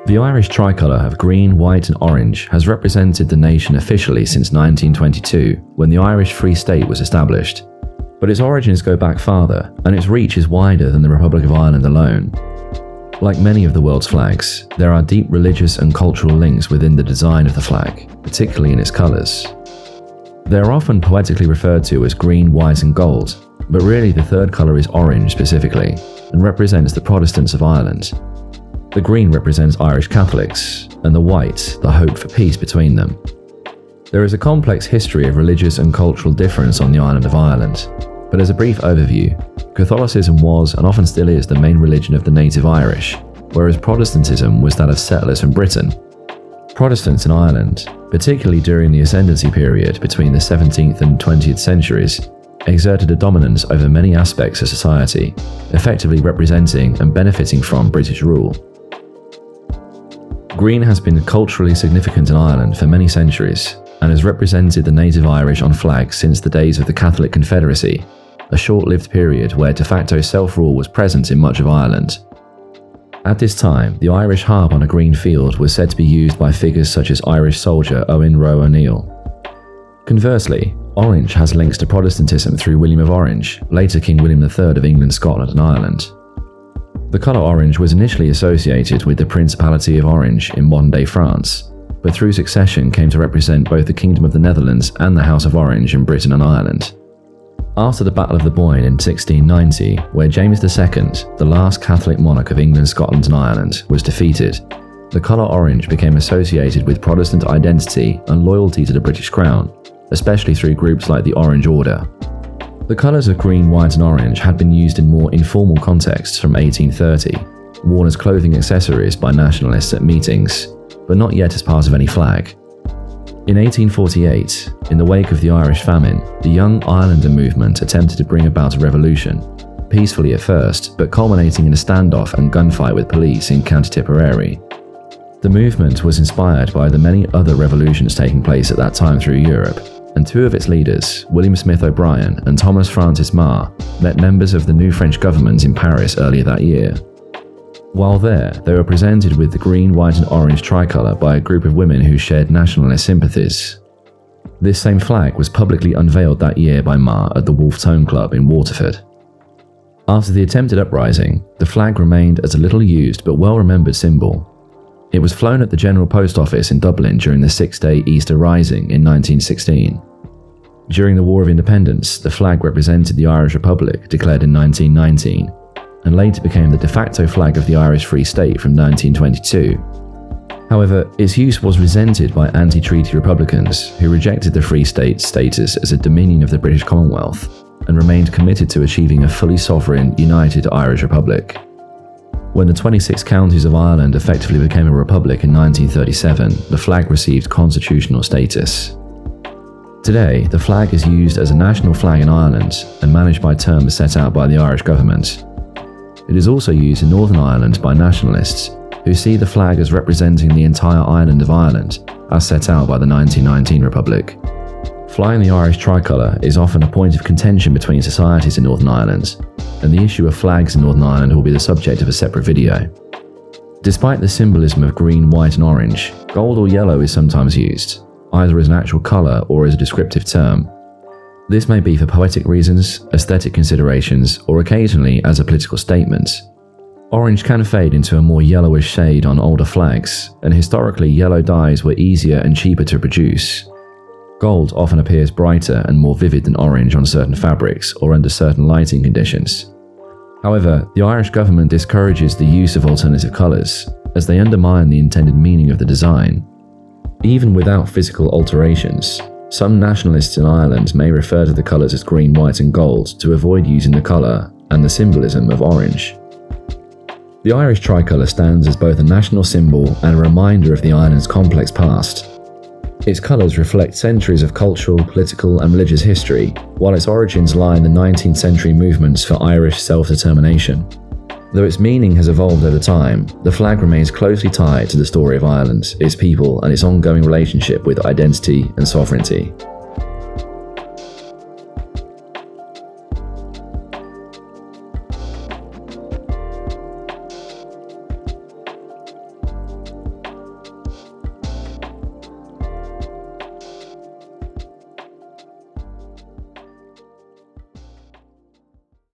The Irish tricolour of green, white and orange has represented the nation officially since 1922, when the Irish Free State was established. But its origins go back farther, and its reach is wider than the Republic of Ireland alone. Like many of the world's flags, there are deep religious and cultural links within the design of the flag, particularly in its colours. They are often poetically referred to as green, white and gold, but really the third colour is orange specifically, and represents the Protestants of Ireland. The green represents Irish Catholics, and the white, the hope for peace between them. There is a complex history of religious and cultural difference on the island of Ireland, but as a brief overview, Catholicism was and often still is the main religion of the native Irish, whereas Protestantism was that of settlers from Britain. Protestants in Ireland, particularly during the ascendancy period between the 17th and 20th centuries, exerted a dominance over many aspects of society, effectively representing and benefiting from British rule. Green has been culturally significant in Ireland for many centuries, and has represented the native Irish on flags since the days of the Catholic Confederacy, a short-lived period where de facto self-rule was present in much of Ireland. At this time, the Irish harp on a green field was said to be used by figures such as Irish soldier Owen Roe O'Neill. Conversely, orange has links to Protestantism through William of Orange, later King William III of England, Scotland and Ireland. The colour orange was initially associated with the Principality of Orange in modern-day France, but through succession came to represent both the Kingdom of the Netherlands and the House of Orange in Britain and Ireland. After the Battle of the Boyne in 1690, where James II, the last Catholic monarch of England, Scotland and Ireland, was defeated, the colour orange became associated with Protestant identity and loyalty to the British Crown, especially through groups like the Orange Order. The colours of green, white and orange had been used in more informal contexts from 1830, worn as clothing accessories by nationalists at meetings, but not yet as part of any flag. In 1848, in the wake of the Irish famine, the Young Irelander movement attempted to bring about a revolution, peacefully at first, but culminating in a standoff and gunfight with police in County Tipperary. The movement was inspired by the many other revolutions taking place at that time through Europe, and two of its leaders, William Smith O'Brien and Thomas Francis Meagher, met members of the new French government in Paris earlier that year. While there, they were presented with the green, white and orange tricolour by a group of women who shared nationalist sympathies. This same flag was publicly unveiled that year by Meagher at the Wolf Tone Club in Waterford. After the attempted uprising, the flag remained as a little used but well-remembered symbol. It was flown at the General Post Office in Dublin during the Six-Day Easter Rising in 1916. During the War of Independence, the flag represented the Irish Republic declared in 1919, and later became the de facto flag of the Irish Free State from 1922. However, its use was resented by anti-treaty Republicans who rejected the Free State status as a dominion of the British Commonwealth and remained committed to achieving a fully sovereign, united Irish Republic. When the 26 counties of Ireland effectively became a republic in 1937, the flag received constitutional status. Today, the flag is used as a national flag in Ireland and managed by terms set out by the Irish government. It is also used in Northern Ireland by nationalists who see the flag as representing the entire island of Ireland, as set out by the 1919 Republic. Flying the Irish tricolour is often a point of contention between societies in Northern Ireland, and the issue of flags in Northern Ireland will be the subject of a separate video. Despite the symbolism of green, white and orange, gold or yellow is sometimes used, either as an actual colour or as a descriptive term. This may be for poetic reasons, aesthetic considerations, or occasionally as a political statement. Orange can fade into a more yellowish shade on older flags, and historically yellow dyes were easier and cheaper to produce. Gold often appears brighter and more vivid than orange on certain fabrics or under certain lighting conditions. However, the Irish government discourages the use of alternative colours, as they undermine the intended meaning of the design. Even without physical alterations, some nationalists in Ireland may refer to the colours as green, white and gold to avoid using the colour and the symbolism of orange. The Irish tricolour stands as both a national symbol and a reminder of the island's complex past. Its colours reflect centuries of cultural, political and religious history, while its origins lie in the 19th century movements for Irish self-determination. Though its meaning has evolved over time, the flag remains closely tied to the story of Ireland, its people and its ongoing relationship with identity and sovereignty.